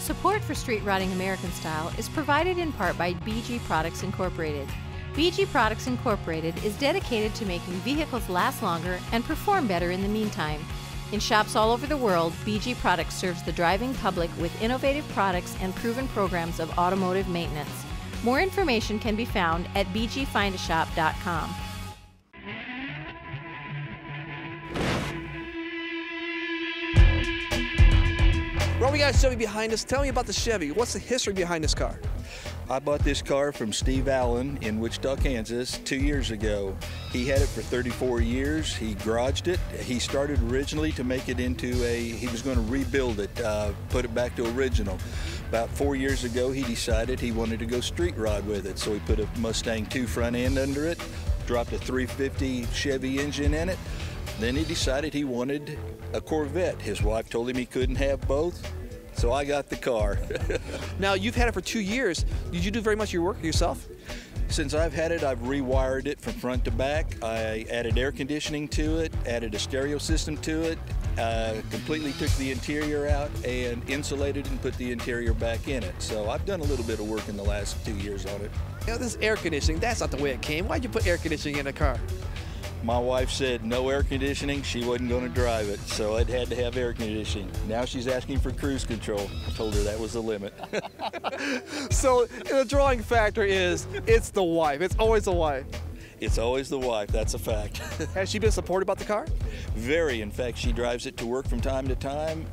Support for Street Rotting American Style is provided in part by BG Products Incorporated. BG Products Incorporated is dedicated to making vehicles last longer and perform better in the meantime. In shops all over the world, BG Products serves the driving public with innovative products and proven programs of automotive maintenance. More information can be found at bgfindashop.com. Well, we got a Chevy behind us. Tell me about the Chevy. What's the history behind this car? I bought this car from Steve Allen in Wichita, Kansas 2 years ago. He had it for 34 years. He garaged it. He started originally to make it into he was going to rebuild it, put it back to original. About 4 years ago, he decided he wanted to go street rod with it. So he put a Mustang 2 front end under it, dropped a 350 Chevy engine in it. Then he decided he wanted a Corvette. His wife told him he couldn't have both, so I got the car. Now, you've had it for 2 years. Did you do very much of your work yourself? Since I've had it, I've rewired it from front to back. I added air conditioning to it, added a stereo system to it, completely took the interior out and insulated and put the interior back in it. So I've done a little bit of work in the last 2 years on it. You know, this air conditioning, that's not the way it came. Why'd you put air conditioning in a car? My wife said no air conditioning, she wasn't going to drive it, so it had to have air conditioning. Now she's asking for cruise control. I told her that was the limit. So the drawing factor is it's the wife. It's always the wife. It's always the wife, that's a fact. Has she been supportive about the car? Very. In fact, she drives it to work from time to time.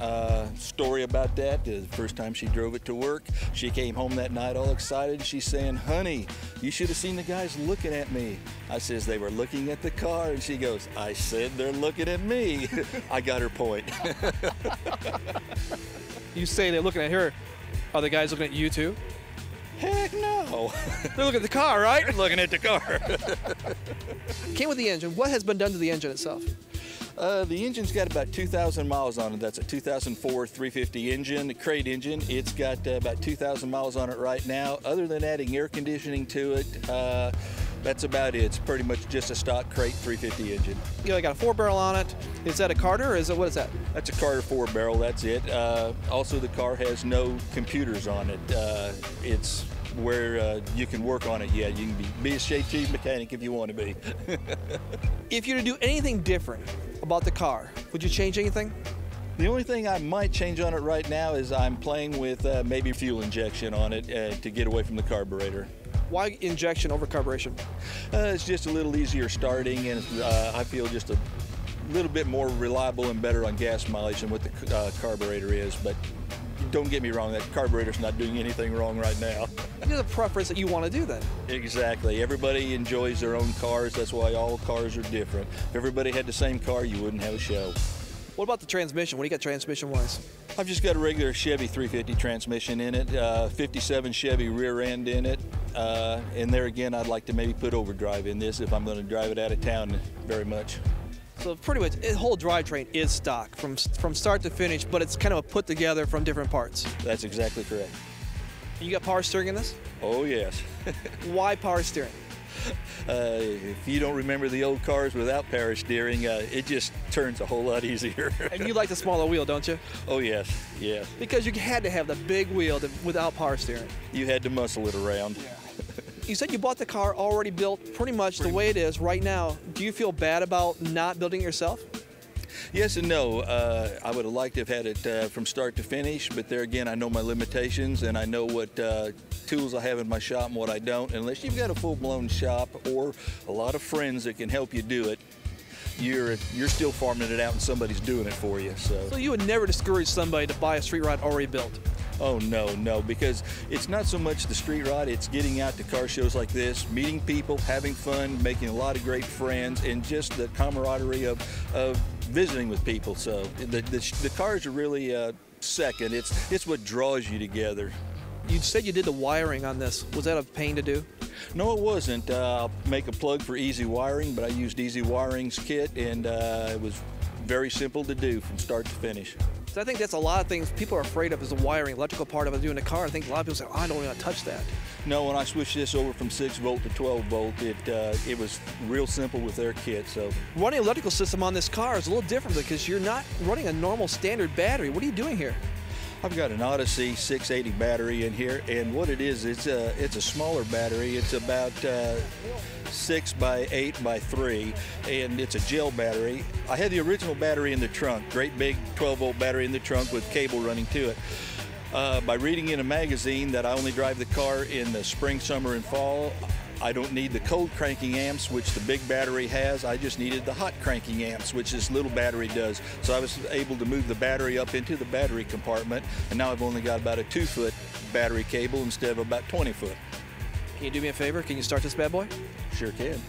Story about that, the first time she drove it to work, she came home that night all excited. She's saying, "Honey, you should have seen the guys looking at me." I says, "They were looking at the car." And she goes, "I said they're looking at me." I got her point. You say they're looking at her. Are the guys looking at you too? Heck no. They're looking at the car, right? They're looking at the car. Came with the engine. What has been done to the engine itself? The engine's got about 2,000 miles on it. That's a 2004 350 engine, a crate engine. It's got about 2,000 miles on it right now. Other than adding air conditioning to it, that's about it. It's pretty much just a stock crate 350 engine. You know, got a 4-barrel on it. Is that a Carter or is it, what is that? That's a Carter 4-barrel, that's it. Also, the car has no computers on it. It's where you can work on it yet. You can be a chief mechanic if you want to be. If you were to do anything different about the car, would you change anything? The only thing I might change on it right now is I'm playing with maybe fuel injection on it to get away from the carburetor. Why injection over carburation? It's just a little easier starting, and I feel just a little bit more reliable and better on gas mileage than what the carburetor is. But don't get me wrong, that carburetor's not doing anything wrong right now. You have a preference that you want to do then. Exactly. Everybody enjoys their own cars. That's why all cars are different. If everybody had the same car, you wouldn't have a show. What about the transmission? What do you got transmission-wise? I've just got a regular Chevy 350 transmission in it, 57 Chevy rear end in it. And there again, I'd like to maybe put overdrive in this if I'm going to drive it out of town very much. So pretty much the whole drivetrain is stock from start to finish, but it's kind of a put together from different parts. That's exactly correct. You got power steering in this? Oh, yes. Why power steering? If you don't remember the old cars without power steering, it just turns a whole lot easier. And you like the smaller wheel, don't you? Oh, yes, yes. Because you had to have the big wheel without power steering. You had to muscle it around. Yeah. You said you bought the car already built pretty much the way it is right now. Do you feel bad about not building it yourself? Yes and no. I would have liked to have had it from start to finish, but there again, I know my limitations and I know what tools I have in my shop and what I don't. Unless you've got a full-blown shop or a lot of friends that can help you do it, you're still farming it out and somebody's doing it for you. So you would never discourage somebody to buy a street rod already built? Oh, no, because it's not so much the street rod, it's getting out to car shows like this, meeting people, having fun, making a lot of great friends, and just the camaraderie of visiting with people. So the cars are really second. It's what draws you together. You said you did the wiring on this. Was that a pain to do? No, it wasn't. I'll make a plug for Easy Wiring, but I used Easy Wiring's kit, and it was very simple to do from start to finish. So I think that's a lot of things people are afraid of is the wiring, electrical part of it, doing a car. I think a lot of people say, oh, I don't want to touch that. No, when I switched this over from 6 volt to 12 volt, it was real simple with their kit. So running an electrical system on this car is a little different because you're not running a normal standard battery. What are you doing here? I've got an Odyssey 680 battery in here, and what it is, it's a smaller battery. It's about 6 by 8 by 3, and it's a gel battery. I had the original battery in the trunk, great big 12-volt battery in the trunk with cable running to it. By reading in a magazine that I only drive the car in the spring, summer, and fall, I don't need the cold cranking amps, which the big battery has. I just needed the hot cranking amps, which this little battery does. So I was able to move the battery up into the battery compartment, and now I've only got about a 2-foot battery cable instead of about 20 foot. Can you do me a favor? Can you start this bad boy? Sure can.